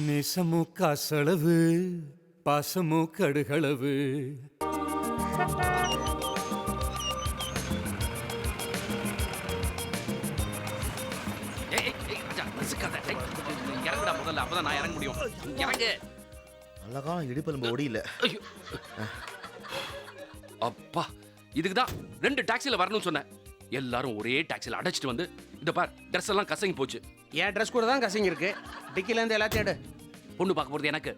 நேசமோ காசளவு பாசமோ கடுகளவு. இறங்குடா முதல்ல, அப்பதான் நான் இறங்க முடியும். இறங்கு. அழகா இடுப்பெலும்பு ஒடியில. அப்பா, இதுக்குதான் 2 டாக்ஸில வரணும்னு சொன்னேன். எல்லாரும் ஒரே டாக்ஸில அடைச்சிட்டு வந்து இத பார், ட்ரெஸ் எல்லாம் கசங்கி போச்சு. என் ட்ரெஸ் கூட தான் கசங்கி இருக்கு. டிக்கில இருந்து எல்லாத்தையும் எடு. பொண்ணு பார்க்க போறது எனக்கு.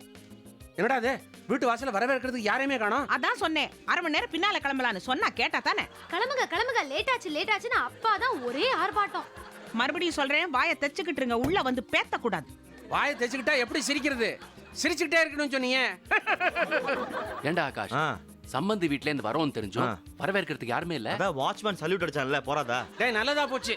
என்னடா அது, வீட்டு வாசல்ல வரவேற்கிறதுக்கு யாரையுமே காணோம். அதான் சொன்னேன், அரை மணி நேரம் பின்னால கிளம்பலான்னு சொன்னா கேட்டா தானே. கிளம்புங்க கிளம்புங்க, லேட் ஆச்சுன்னு அப்பா தான் ஒரே ஆர்ப்பாட்டம். மறுபடியும் சொல்றேன், வாயை தெச்சுக்கிட்டு இருங்க, உள்ள வந்து பேத்த கூடாது. வாயை தைச்சுக்கிட்டா எப்படி சிரிக்கிறது? சிரிச்சுக்கிட்டே இருக்கணும்னு சொன்னீங்க. ஏண்டா ஆகாஷ், சம்பந்தி வீட்ல இருந்து வரோம்னு தெரிஞ்சோம், வரவேற்கிறதுக்கு யாருமே இல்ல. அதான் வாட்ச்மேன் சல்யூட் அடிச்சான்ல, போறாதா? டேய், நல்லதா போச்சு.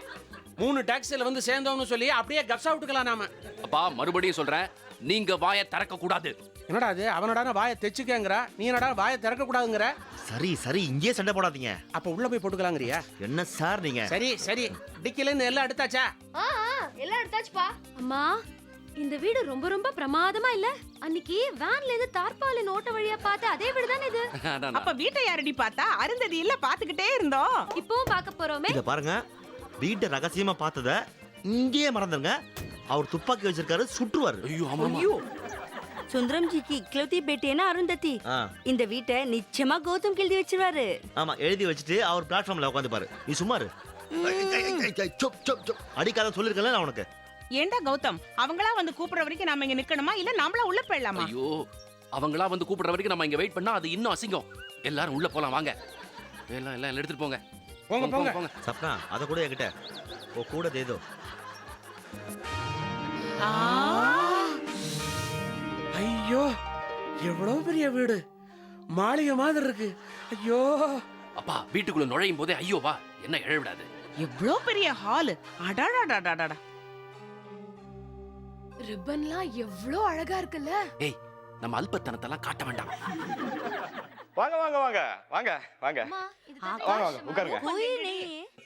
3 டாக்ஸில வந்து சேர்ந்தோம்னு சொல்லி அப்படியே கப்ஸா விட்டுக்கலாம் நாம. அப்பா, மறுபடியும் சொல்றேன், நீங்க வாயை திறக்க கூடாது. என்னடா அது, அவனடா வாயை தெச்சுக்கங்கற, நீ என்னடா வாயை திறக்க கூடாதுங்கற? சரி சரி, இங்கே சண்டை போடாதீங்க. அப்ப உள்ள போய் போட்டுக்கலாங்கறியா? என்ன சார் நீங்க? சரி சரி, டிக்கில இருந்து எல்லாம் எடுத்தாச்சா? எல்லாம் எடுத்தாச்சுப்பா. அம்மா, இந்த வீடு ரொம்ப ரொம்ப பிரமாதமா இல்ல? அன்னைக்கு வேன்ல இருந்து தார்பாலின் ஓட்ட வழியா பார்த்து அதே வீடு தானே இது. அப்ப வீட்டை யாரடி பார்த்தா? அருந்ததி இல்ல, பாத்துக்கிட்டே இருந்தோம். இப்பவும் பார்க்க போறோமே. இத பாருங்க, வீட்டை ரகசியமா பார்த்தத இங்கேயே மறந்துருங்க. அவர் துப்பாக்கி வச்சிருக்காரு, சுற்றுவாரு. ஐயோ ஆமா. சுந்தரம் ஜிக்கு இக்லோத்தி பேட்டேனா அருந்ததி. இந்த வீட்டை நிச்சயமா கௌதம் எழுதி வச்சிருவாரு. ஆமா, எழுதி வச்சுட்டு அவர் பிளாட்ஃபார்ம்ல உட்காந்துப்பாரு. நீ சும்மா இரு. அடிக்காத சொல்லிருக்கல நான் உனக்கு. ஏண்டா கௌதம், அவங்களா வந்து கூப்பிடுற வரைக்கும் நாம இங்க நிக்கணுமா, இல்ல நாமளா உள்ள போயிடலாமா? ஐயோ, அவங்களா வந்து கூப்பிடுற வரைக்கும் நம்ம இங்க வெயிட் பண்ணா அது இன்னும் அசிங்கம். எல்லாரும் உள்ள போலாம் வாங்க. எல்லாம் எல்லாம் எடுத்துட்டு போங்க. போங்க போங்க போங்க. சப்னா, அத கூட என்கிட்ட ஓ கூட தேதோ. ஐயோ, எவ்வளவு பெரிய வீடு, மாளிகை மாதிரி இருக்கு. ஐயோ அப்பா, வீட்டுக்குள்ள நுழையும் போதே ஐயோ வா, என்ன எழவிடாது. எவ்வளவு பெரிய ஹால். அடாடாடாடாடா. ரிப்பன்லாம் எவ்வளவு அழகா இருக்குல்ல. ஏய், நம்ம அல்பத்தனத்தெல்லாம் காட்ட வேண்டாம். வாங்க வாங்க வாங்க வாங்க வாங்க அம்மா, இதுதான் வாங்க வாங்க உட்காருங்க.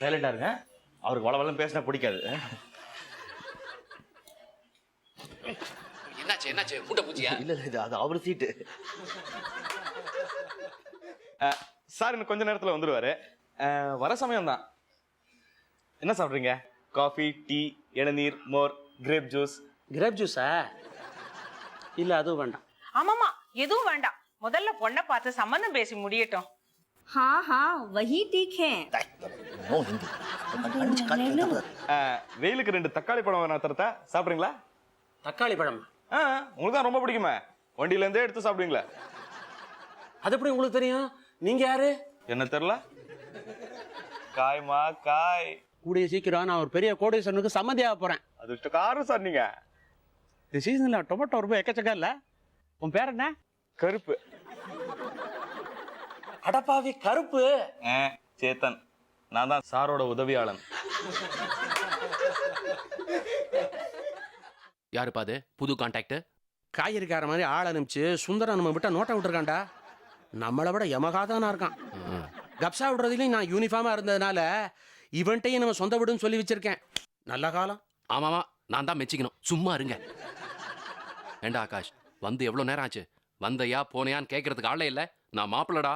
சைலண்டா இருங்க, அவருக்கு வளவளன்னு பேசினா பிடிக்காது. என்னாச்சு என்னாச்சு, மூட்டை பூச்சியா? இல்ல இல்ல, இது அது அவர் சீட்டு. சார் இன்னும் கொஞ்ச நேரத்துல வந்துருவாரு. வர சமயம் தான். என்ன சாப்பிடுறீங்க? காஃபி, டீ, இளநீர், மோர், கிரேப் ஜூஸ்? கிரேப் ஜூஸா? இல்ல அதுவும் வேண்டாம். ஆமாமா, எதுவும் வேண்டாம். முதல்ல பொண்ணை பார்த்து சம்பந்தம் பேசி முடியட்டும். हाँ हाँ वही ठीक है. வெயிலுக்கு 2 தக்காளி பழம் வேணா தரத்தா, சாப்பிடுறீங்களா? தக்காளி பழம் உங்களுக்கு தான் ரொம்ப பிடிக்குமே, வண்டியில இருந்தே எடுத்து சாப்பிடுவீங்களா? அது எப்படி உங்களுக்கு தெரியும்? நீங்க யாரு? என்ன தெரியல. காய்மா காய். கூடிய சீக்கிரம் நான் ஒரு பெரிய கோடீஸ்வரனுக்கு சம்மதியாக போறேன். அது காரம் சார். நீங்க இந்த சீசன்ல டொமேட்டோ ரொம்ப எக்கச்சக்கம் இல்ல? உன் பேர் என்ன? கருப்பு. அடப்பாவி, கருப்பு. சேத்தன், நான் தான் சாரோட உதவியாளன். யாருப்பா அது, புது கான்டாக்ட்? காய்கறிக்கார மாதிரி ஆள் அனுப்பிச்சு சுந்தரம் நம்ம விட்டா நோட்டை விட்டுருக்காண்டா. நம்மளை விட யமகாதானா இருக்கான். கப்சா விடுறதுலையும் நான் யூனிஃபார்மா இருந்ததுனால இவன்ட்டையும் நம்ம சொந்த வீடுன்னு சொல்லி வச்சிருக்கேன். நல்ல காலம். ஆமாமா, நான் தான் மெச்சிக்கணும். சும்மா இருங்க. ஏண்டா ஆகாஷ், வந்து எவ்வளவு நேரம் ஆச்சு? வந்தையா போனையான்னு கேட்கறதுக்கு ஆளே இல்ல. நான் மாப்பிள்ளடா.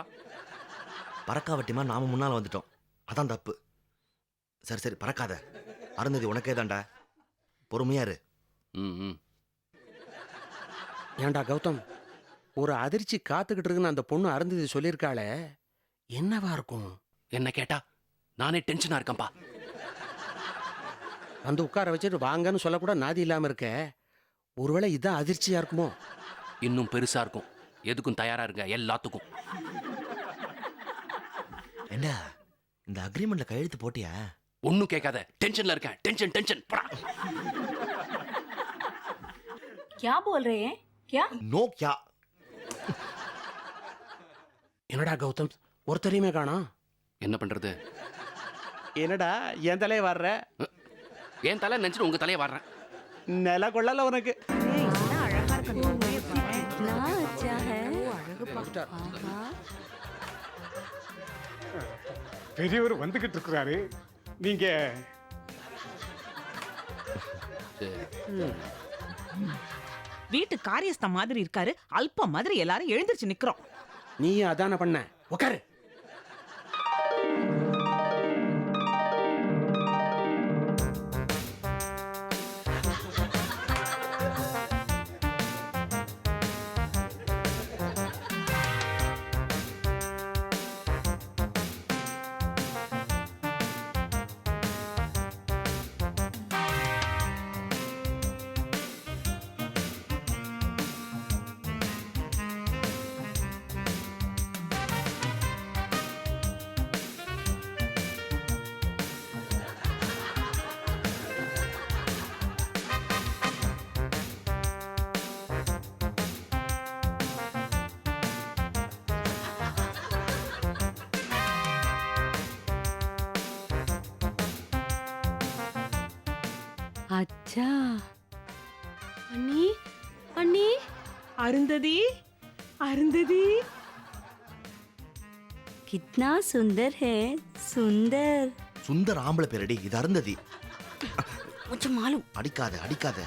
பறக்காவட்டிமா நாம முன்னால வந்துட்டோம், அதான் தப்பு. சரி சரி, பறக்காத. அருந்ததி உனக்கே தான்டா, பொறுமையா இரு. ஏண்டா கௌதம், ஒரு அதிர்ச்சி காத்துக்கிட்டு இருக்குன்னு அந்த பொண்ணு அருந்ததி சொல்லியிருக்காளே, என்னவா இருக்கும்? என்ன கேட்டா நானே டென்ஷனா இருக்கேன்பா. வந்து உட்கார வச்சுட்டு வாங்கன்னு சொல்லக்கூட நாதி இல்லாம இருக்க. ஒருவேளை இதுதான் அதிர்ச்சியா இருக்குமோ? இன்னும் பெருசா இருக்கும். எதுக்கும் தயாரா இருங்க, எல்லாத்துக்கும். என்ன, இந்த அக்ரிமெண்ட்ல கையெழுத்து போட்டியா? ஒன்னும் கேட்காத, டென்ஷன்ல இருக்கேன். Tension tension. क्या बोल रहे हैं? क्या? நோ கியா? என்னடா கௌதம், ஒருத்தரையுமே காணோம். என்ன பண்றது? என்னடா என் தலையை வர்ற? என் தலை நினைச்சிட்டு உங்க தலையை வர்றேன். நில கொள்ளல உனக்கு. அழகா இருக்கு. इतना अच्छा है. பெரியவர் வந்துகிட்டு இருக்கிறாரு. நீங்க வீட்டு காரியஸ்த மாதிரி இருக்காரு, அல்ப மாதிரி எல்லாரும் எழுந்திருச்சு நிக்கிறோம். நீ அதான பண்ண, உட்காரு. अच्छा அண்ணி அண்ணி அருந்ததி, அருந்ததி. कितना सुंदर है, सुंदर. சுந்தர் ஆம்பளை பேரடி, இது அருந்ததி. मुझे मालूम. அடிக்காத அடிக்காத.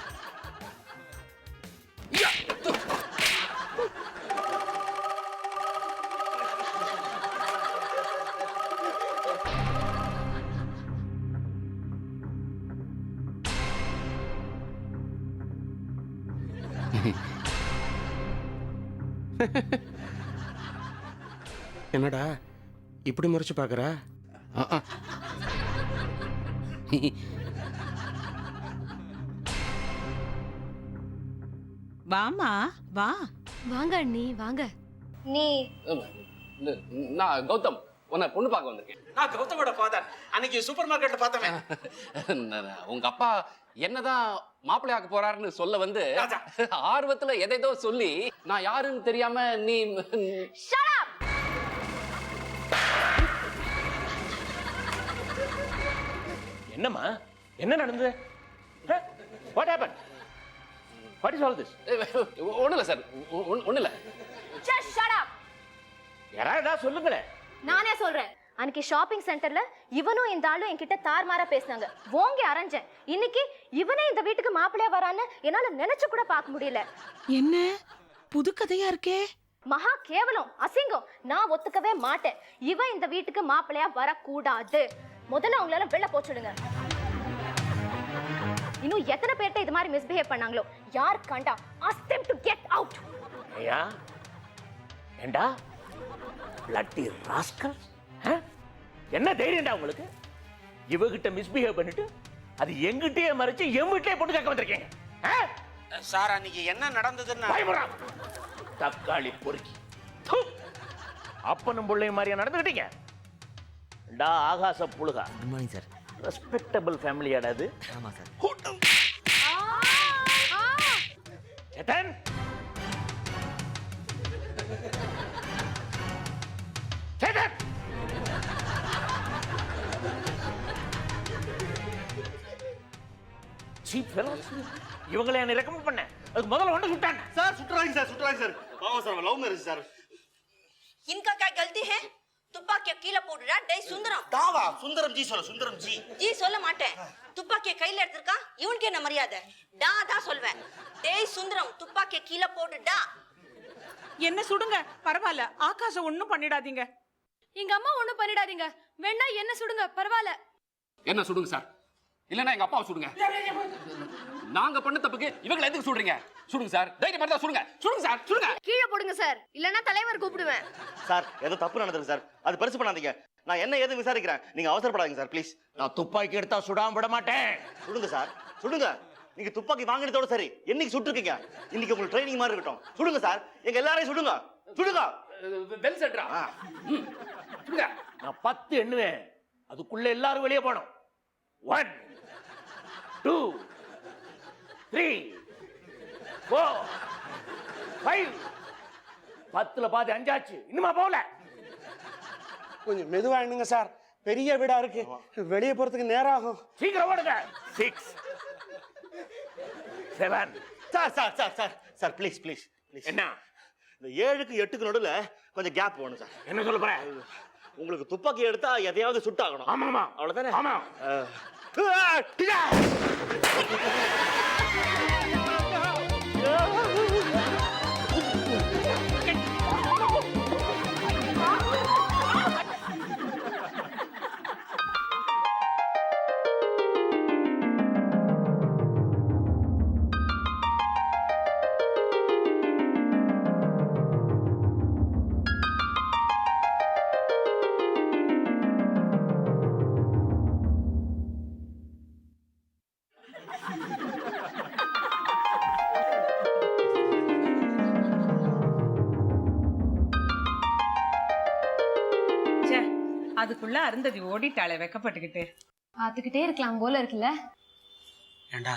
என்னடா இப்படி முறைச்சு பாக்குற? வாமா வா. வாங்க அண்ணி வாங்க. நீ நான் கௌதம் உன்னை பொண்ணு பார்க்க வந்திருக்கேன். நான் கௌதமோட ஃபாதர். அன்னைக்கு சூப்பர் மார்க்கெட்ல பார்த்தேன். உங்க அப்பா என்னதான் மாப்பிள்ளையாக்க போறாருன்னு சொல்ல வந்து ஆர்வத்துல எதைதோ சொல்லி நான் யாருன்னு தெரியாம நீ என்னம்மா என்ன நடந்தது? What happened? What is all this? ஒண்ணு இல்ல சார், ஒண்ணு இல்ல. Just shut up. யாராவது சொல்லுங்களேன். நானே சொல்றேன். அன்னைக்கு ஷாப்பிங் சென்டர்ல இவனும் இந்த ஆளும் என்கிட்ட தார்மாரா பேசினாங்க. ஓங்கி அரைஞ்சேன். இன்னைக்கு இவனே இந்த வீட்டுக்கு மாப்பிள்ளையா வரான்னு என்னால நினைச்சு கூட பார்க்க முடியல. என்ன புது கதையா இருக்கே? மகா கேவலம், அசிங்கம். நான் ஒத்துக்கவே மாட்டேன். இவன் இந்த வீட்டுக்கு மாப்பிள்ளையா வரக்கூடாது. முதல்ல அவங்களால வெளில போச்சுடுங்க. இன்னும் எத்தனை பேர்ட்ட இது மாதிரி மிஸ்பிஹேவ் பண்ணாங்களோ, யார் கண்டா ask them to get out. ஐயா ஏண்டா bloody rascals. என்ன தைரியம்டா உங்களுக்கு? இவகிட்ட மிஸ்பிஹேவ் பண்ணிட்டு அது எங்கிட்டயே மறைச்சு என் வீட்லயே போட்டு கேட்க வந்திருக்கீங்க. சார் அன்னைக்கு என்ன நடந்ததுன்னா தக்காளி பொறுக்கி அப்பனும் பிள்ளையும் மாதிரியா நடந்துக்கிட்டீங்க? டா ஆகாச புழுகா. Good morning sir. ரெஸ்பெக்டபிள் ஃபேமிலியாடா அது? ஆமா sir. Chetan Chetan cheap fellows இவங்களை என்ன ரெக்கமெண்ட் பண்ண? அதுக்கு முதல்ல ஒன்று சுட்டாங்க சார். சுற்றுறாங்க சார், சுற்றுறாங்க சார். பாவம் சார், லவ் மேரேஜ் சார். इनका क्या गलती है? துப்பாக்கிய கீழ போடுடா. டேய் சுந்தரம். தாவா சுந்தரம் ஜி சொல்ல, சுந்தரம் ஜி. ஜி சொல்ல மாட்டேன். துப்பாக்கிய கையில எடுத்துக்கா. இவனுக்கு என்ன மரியாதை? டா தான் சொல்வேன். டேய் சுந்தரம், துப்பாக்கிய கீழ போடுடா. என்ன சுடுங்க, பரவாயில்ல. ஆகாஷ ஒண்ணும் பண்ணிடாதீங்க. எங்க அம்மா ஒண்ணும் பண்ணிடாதீங்க. வேணா என்ன சுடுங்க, பரவாயில்ல. என்ன சுடுங்க சார், இல்லன்னா எங்க அப்பாவை சுடுங்க. நாங்க பண்ண தப்புக்கு இவங்களை எதுக்கு சுடுறீங்க? சுடுங்க சார், தைரியம் இருந்தா சுடுங்க. சுடுங்க சார், சுடுங்க. கீழே போடுங்க சார், இல்லன்னா தலைவர் கூப்பிடுவேன். சார் ஏதோ தப்பு நடந்திருக்கு சார், அது பெருசு பண்ணாதீங்க. நான் என்ன ஏது விசாரிக்கிறேன், நீங்க அவசரப்படாதீங்க சார் ப்ளீஸ். நான் துப்பாக்கி எடுத்தா சுடாம விட மாட்டேன். சுடுங்க சார், சுடுங்க. நீங்க துப்பாக்கி வாங்கினதோட சரி, என்னைக்கு சுட்டுருக்கீங்க? இன்னைக்கு உங்களுக்கு ட்ரைனிங் மாதிரி இருக்கட்டும். சுடுங்க சார், எங்க எல்லாரையும் சுடுங்க. சுடுங்க. Well Setra. சுடுங்க. நான் 10 எண்ணுவேன், அதுக்குள்ள எல்லாரும் வெளியே போகணும். 1 2 3 4 5 10ல பாதி 5 ஆச்சு. இன்னுமா போகல? கொஞ்சம் மெதுவா எண்ணுங்க சார், பெரிய வீடா இருக்கு, வெளியே போறதுக்கு நேரம் ஆகும். சீக்கிரம் ஓடுங்க. 6 7 sir sir sir sir sir please please please. என்ன இந்த 7க்கு 8க்கு நடுவுல கொஞ்சம் கேப் வேணும் சார். என்ன சொல்ல போற? உங்களுக்கு துப்பாக்கி எடுத்தா எதையாவது சுட்டாகணும். ஆமாமா, அவ்வளவுதானே? ஆமா. ஆ அதுக்குள்ள அருந்ததி ஓடிட்டாளே வெக்கப்பட்டுக்கிட்டு. பார்த்துக்கிட்டே இருக்கலாம் போல இருக்குல்ல. ஏண்டா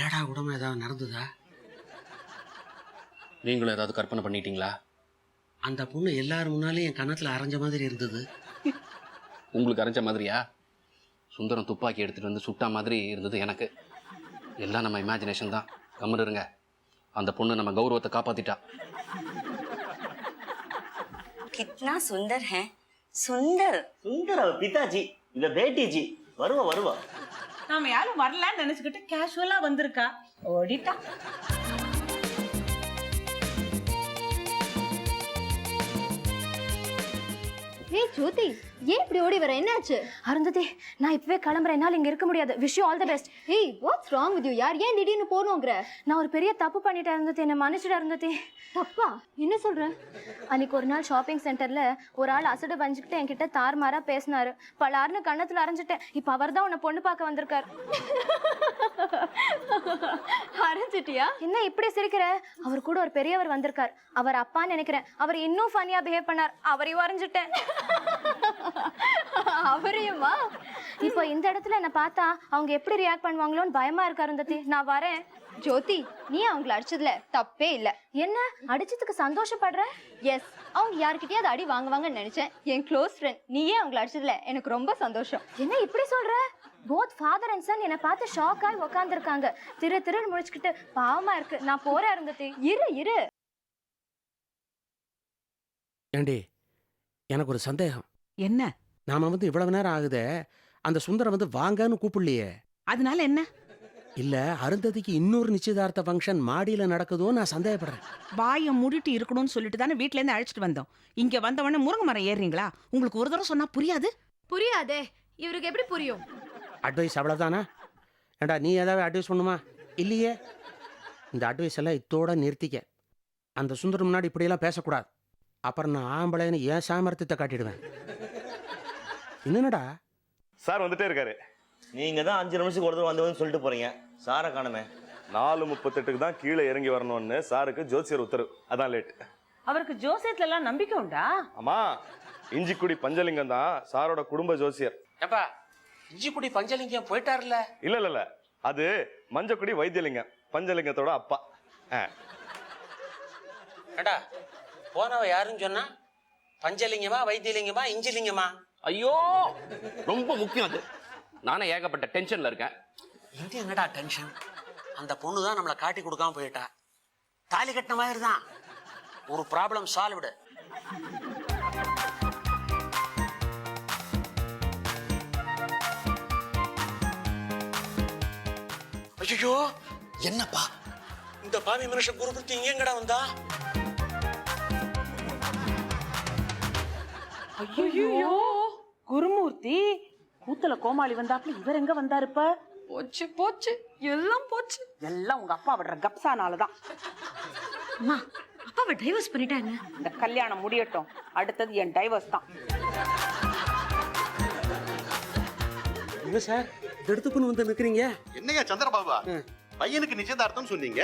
ஏடா கூடமா ஏதாவது நடந்ததா? நீங்களும் ஏதாவது கற்பனை பண்ணிட்டீங்களா? அந்த பொண்ணு எல்லாரும் முன்னாலே என் கன்னத்துல அரைஞ்ச மாதிரி இருந்தது. உங்களுக்கு அரைஞ்ச மாதிரியா? சுந்தரம் துப்பாக்கி எடுத்துட்டு வந்து சுட்டா மாதிரி இருந்தது எனக்கு. எல்லாம் நம்ம இமேஜினேஷன் தான். கம்முன்னு இருங்க. அந்த பொண்ணு நம்ம கௌரவத்தை காப்பாத்திட்டா. कितना सुंदर है, सुंदर சுந்தர பிதாஜி இந்த பேட்டிஜி வருவா. நாம யாரும் வரலன்னு நினைச்சுக்கிட்டு கேஷுவலா வந்திருக்கா, ஓடிட்டா. ஏய் ஜோதி, ஏன் இப்படி ஓடி வர? என்னாச்சு? அருந்ததி, நான் இப்பவே கிளம்புறேன். என்னால இங்க இருக்க முடியாது. Wish you all the best. ஏய், வாட்ஸ் ராங் வித் யூ யார்? ஏன் திடீர்னு போறோங்கற? நான் ஒரு பெரிய தப்பு பண்ணிட்டேன் அருந்ததி, என்ன மன்னிச்சிடு அருந்ததி. தப்பா? என்ன சொல்ற? அன்னைக்கு ஒரு நாள் ஷாப்பிங் சென்டர்ல ஒரு ஆள் அசடு வஞ்சிக்கிட்டு என்கிட்ட தார்மாரா பேசினாரு. பலார்னு கண்ணத்துல அரைஞ்சிட்டேன். இப்ப அவர் தான் உன்னை பொண்ணு பார்க்க வந்திருக்காரு. அரைஞ்சிட்டியா? என்ன இப்படி சிரிக்கிற? அவர் கூட ஒரு பெரியவர் வந்திருக்கார். அவர் அப்பான்னு நினைக்கிறேன். அவர் இன்னும் ஃபன்னியா பிஹேவ் பண்ணார். அவரையும் அரைஞ்சிட்டேன். அவரையுமா? இப்போ இந்த இடத்துல என்ன பார்த்தா அவங்க எப்படி ரியாக்ட் பண்ணுவாங்களோன்னு பயமா இருக்கா அருந்ததி. நான் வரேன். ஜோதி, நீ அவங்களை அடிச்சதுல தப்பே இல்ல. என்ன அடிச்சதுக்கு சந்தோஷப்படுற? எஸ், அவங்க யார்கிட்டயாவது அடி வாங்குவாங்கன்னு நினைச்சேன். என் க்ளோஸ் ஃப்ரெண்ட் நீயே அவங்களை அடிச்சதுல எனக்கு ரொம்ப சந்தோஷம். என்ன இப்படி சொல்ற? போத் ஃபாதர் அண்ட் சன் என்னை பார்த்து ஷாக் ஆகி உட்காந்துருக்காங்க. திருன்னு முடிச்சுக்கிட்டு பாவமா இருக்கு. நான் போறேன் அருந்ததி. இரு. ஏண்டி, எனக்கு ஒரு சந்தேகம். என்ன? நாம இவ்வளவு நேரம் ஆகுதே, அந்த சுந்தரம் வாங்கன்னு கூப்பிடலையே. அதனால என்ன? இல்ல, அருந்ததிக்கு இன்னொரு நிச்சயதார்த்த ஃபங்க்ஷன் மாடியில நடக்குதோ நான் சந்தேகப்படுறேன். வாயை மூடிட்டு இருக்கணும்னு சொல்லிட்டு தானே வீட்ல இருந்து அழைச்சிட்டு வந்தோம். இங்க வந்தவொடனே முருங்கை மரம் ஏறுறீங்களா? உங்களுக்கு ஒரு தடவை சொன்னா புரியாது? புரியாதே. இவருக்கு எப்படி புரியும்? அட்வைஸ் அவ்வளவுதானா? ஏண்டா, நீ ஏதாவது அட்வைஸ் பண்ணுமா? இல்லையே. இந்த அட்வைஸ் எல்லாம் இத்தோட நிறுத்திக்க. அந்த சுந்தரம் முன்னாடி இப்படியெல்லாம் பேசக்கூடாது. அப்புறம் நான் ஆம்பளைன்னு ஏன் சாமர்த்தியத்தை காட்டிடுவேன். என்னடா? சார் வந்துட்டே இருக்காரு. நீங்க தான் 5 நிமிஷத்துக்கு ஒரு தடவை வந்து சொல்லிட்டு போறீங்க. சாரை காணுமே. 4:38க்கு தான் கீழே இறங்கி வரணும்னு சாருக்கு ஜோசியர் உத்தரவு. அதான் லேட். அவருக்கு ஜோசியத்துல எல்லாம் நம்பிக்கை உண்டா? ஆமா, இஞ்சிக்குடி பஞ்சலிங்கம் தான் சாரோட குடும்ப ஜோசியர். ஏப்பா, இஞ்சிக்குடி பஞ்சலிங்கம் போயிட்டாருல்ல? இல்ல, அது மஞ்சக்குடி வைத்தியலிங்கம், பஞ்சலிங்கத்தோட அப்பா. ஏண்டா, போனவ யாருன்னு சொன்னா? பஞ்சலிங்கமா, வைத்தியலிங்கமா, இஞ்சிலிங்கமா? ஐயோ, ரொம்ப முக்கியம் அது. நானே ஏகப்பட்ட டென்ஷன்ல இருக்கேன். இங்க என்னடா டென்ஷன்? அந்த பொண்ணு தான் நம்மளை காட்டி கொடுக்காம போயிட்டா. தாலி கட்டின மாதிரி தான். ஒரு ப்ராப்ளம் சால்வ்டு. ஐயோ, என்னப்பா இந்த பாவி மனுஷன் குருபுத்தி இங்க எங்கடா வந்தா? ஐயோ, குருமூர்த்தி கூத்தல கோமாளி வந்தாப்புல இவர் எங்க வந்தாருப்ப? போச்சு, எல்லாம் போச்சு. எல்லாம் உங்க அப்பா விடுற கப்சானாலதான். அம்மா, அப்பாவை டைவர்ஸ் பண்ணிட்டாங்க. இந்த கல்யாணம் முடியட்டும், அடுத்தது என் டைவர்ஸ் தான். என்ன சார் எடுத்துக்குன்னு வந்து நிக்கிறீங்க? என்னங்க சந்திரபாபா, பையனுக்கு நிச்சயதார்த்தம் சொன்னீங்க,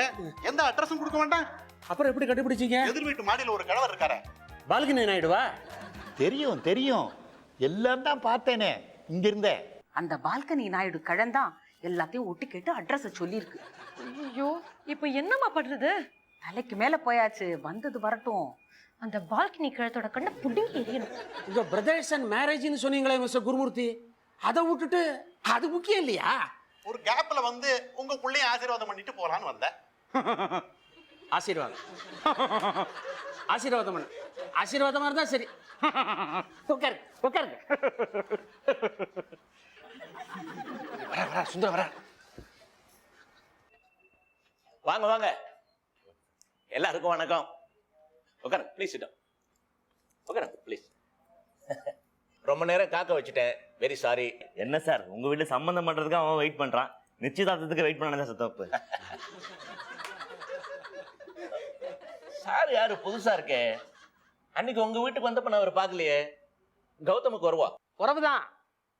எந்த அட்ரஸும் கொடுக்க வேண்டாம். அப்புறம் எப்படி கண்டுபிடிச்சீங்க? எதிர் வீட்டு மாடியில ஒரு கணவர் இருக்காரு. பால்கனி நாயுடுவா? தெரியும், எல்லாம் தான் பார்த்தேனே இங்க இருந்தே. அந்த பால்கனி நாயுடு கழந்தான் எல்லாத்தையும் ஒட்டி கேட்டு அட்ரஸ் சொல்லியிருக்கு. ஐயோ, இப்ப என்னம்மா பண்றது? தலைக்கு மேல போயாச்சு, வந்தது வரட்டும். அந்த பால்கனி கிழத்தோட கண்ணை புடுங்கி எரியணும். உங்க பிரதர்ஸ் அண்ட் மேரேஜ்னு சொன்னீங்களே மிஸ்டர் குருமூர்த்தி, அதை விட்டுட்டு அது முக்கியம் இல்லையா? ஒரு கேப்ல உங்க பிள்ளைய ஆசீர்வாதம் பண்ணிட்டு போலான்னு வந்தேன். ஆசீர்வாதம் பண்ண ஆசீர்வாதமா இருந்தா சரி. உட்காருங்க. வர சுந்தரம் வர. வாங்க எல்லாருக்கும் வணக்கம். உட்காருங்க ப்ளீஸ். உட்காருங்க ப்ளீஸ். ரொம்ப நேரம் காக்க வச்சுட்டேன், வெரி சாரி. என்ன சார், உங்க வீட்டுல சம்பந்தம் பண்றதுக்கு அவன் வெயிட் பண்றான், நிச்சயதார்த்தத்துக்கு வெயிட் பண்ணாதான் சார் தப்பு. சார் யாரு புதுசா இருக்கே? அன்னைக்கு உங்க வீட்டுக்கு வந்தப்ப நான் அவர் பார்க்கலையே. கௌதமுக்கு வருவா? உறவுதான்,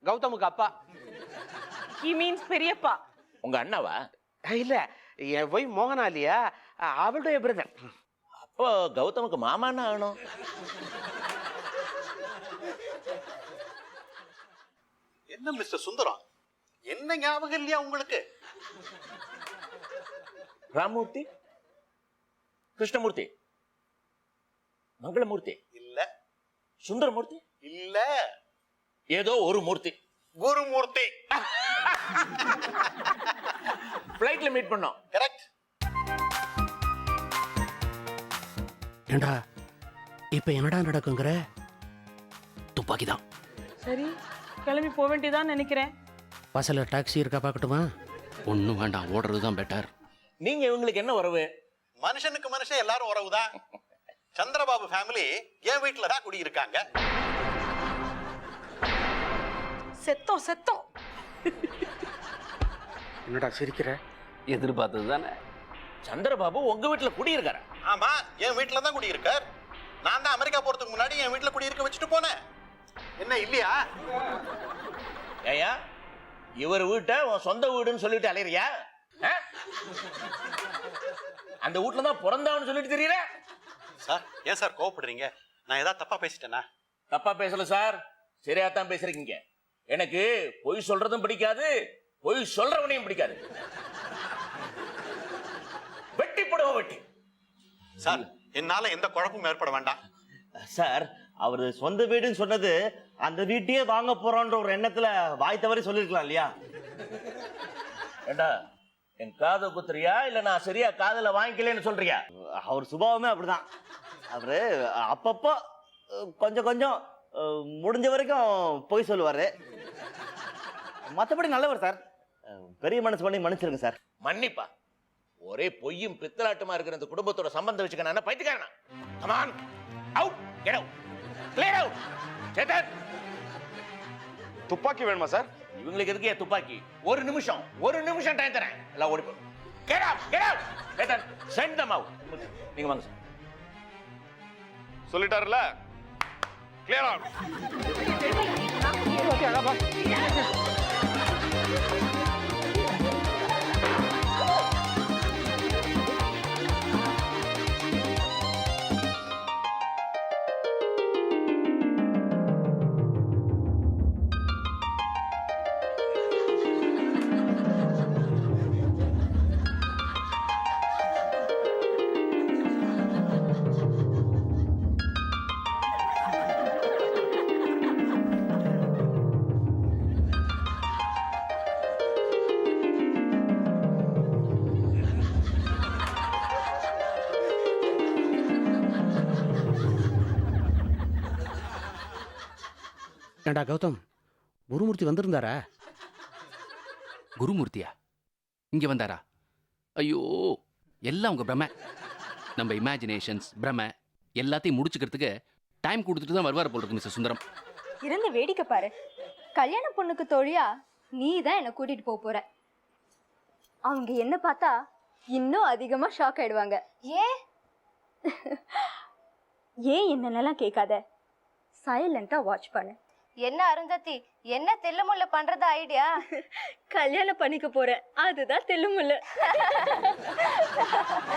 கௌதமுக்கு அப்பா. He means பெரியப்பா. உங்க அண்ணாவா? இல்ல, என் போய் மோகனா இல்லையா, அவளுடைய பிரதர். அப்போ கௌதமுக்கு மாமான்னு ஆகணும். என்ன மிஸ்டர் சுந்தரம், என்ன ஞாபகம் இல்லையா உங்களுக்கு? ராமமூர்த்தி, கிருஷ்ணமூர்த்தி, மங்களமூர்த்தி இல்ல. சுந்தரமூர்த்தி இல்ல. ஏதோ ஒரு மூர்த்தி. குருமூர்த்தி. ஃப்ளைட்ல மீட் பண்ணோம். கரெக்ட். ஏண்டா இப்ப என்னடா நடக்குங்கிற? துப்பாக்கி தான். சரி கிளம்பி போக வேண்டியதான் நினைக்கிறேன். பஸ்ல டாக்ஸி இருக்கா பார்க்கட்டுமா? ஒன்றும் வேண்டாம், ஓடுறது தான் பெட்டர். நீங்க இவங்களுக்கு என்ன உறவு? மனுஷனுக்கு மனுஷன் எல்லாரும் உறவுதான். சந்திரபாபு ஃபேமிலி என் வீட்டுல தான் குடியிருக்காங்க. செத்தோம் செத்தோம். என்னடா சிரிக்கிற? எதிர்பார்த்தது தானே. சந்திரபாபு உங்க வீட்டுல குடியிருக்காரா? ஆமா, என் வீட்டுல தான் குடியிருக்கார். நான் தான் அமெரிக்கா போறதுக்கு முன்னாடி என் வீட்டுல குடியிருக்க வச்சுட்டு போனேன். என்ன இல்லையா? ஏயா, இவர் வீட்டை உன் சொந்த வீடுன்னு சொல்லிட்டு அலையறியா? அந்த வீட்டுல தான் பிறந்தவன்னு சொல்லிட்டு தெரியல. சார் ஏன் சார் கோவப்படுறீங்க? நான் ஏதாவது தப்பா பேசிட்டேனா? தப்பா பேசல சார், சரியா தான் பேசுறீங்க. எனக்கு பொய் சொல்றதும் பிடிக்காது, பொய் சொல்றவனையும் பிடிக்காது. வெட்டி போடுவ வெட்டி. சார் என்னால எந்த குழப்பமும் ஏற்பட வேண்டாம். சார் அவர் சொந்த வீடுன்னு சொன்னது அந்த வீட்டையே வாங்க போறோன்ற ஒரு எண்ணத்துல வாய் தவறி சொல்லிருக்கலாம் இல்லையா? ஏண்டா, என் காதை குத்துறியா இல்ல நான் சரியா காதல வாங்கிக்கலன்னு சொல்றியா? அவர் சுபாவமே அப்படிதான். அவரு அப்பப்போ கொஞ்சம் கொஞ்சம் முடிஞ்ச வரைக்கும் பொய் சொல்லுவாரு. மற்றபடி நல்லவர் சார். பெரிய மனசு பண்ணி மன்னிச்சிருங்க சார். மன்னிப்பா? ஒரே பொய்யும் பித்தலாட்டமா இருக்கிற இந்த குடும்பத்தோட சம்பந்தம் வச்சுக்க நான் பைத்தியக்காரனா? Come on, out, get out, clear out. Chetan, துப்பாக்கி வேணுமா சார்? இவங்களுக்கு எதுக்கு துப்பாக்கி? ஒரு நிமிஷம் டைம் தரேன், எல்லாம் ஓடி போ. Get out, get out. Chethan, send them out. நீங்க வாங்க சார். சொல்லிட்டாருல, clear out. ஏண்டா கௌதம், குருமூர்த்தி வந்திருந்தாரா? குருமூர்த்தியா இங்க வந்தாரா? ஐயோ, எல்லாம் உங்க பிரமை. நம்ம இமேஜினேஷன்ஸ் பிரமை எல்லாத்தையும் முடிச்சுக்கிறதுக்கு டைம் கொடுத்துட்டு தான் வருவார் போல இருக்கு மிஸ்டர் சுந்தரம். இருந்து வேடிக்கை பாரு. கல்யாண பொண்ணுக்கு தோழியா நீ தான் என்னை கூட்டிட்டு போற. அவங்க என்ன பார்த்தா இன்னும் அதிகமா ஷாக் ஆயிடுவாங்க. ஏன் ஏன் என்னென்னலாம் கேட்காத, சைலண்டா வாட்ச் பண்ணு. என்ன அருந்ததி, என்ன தெல்லுமுள்ள பண்றதா ஐடியா? கல்யாணம் பண்ணிக்க போற, அதுதான் தெல்லுமுள்ள.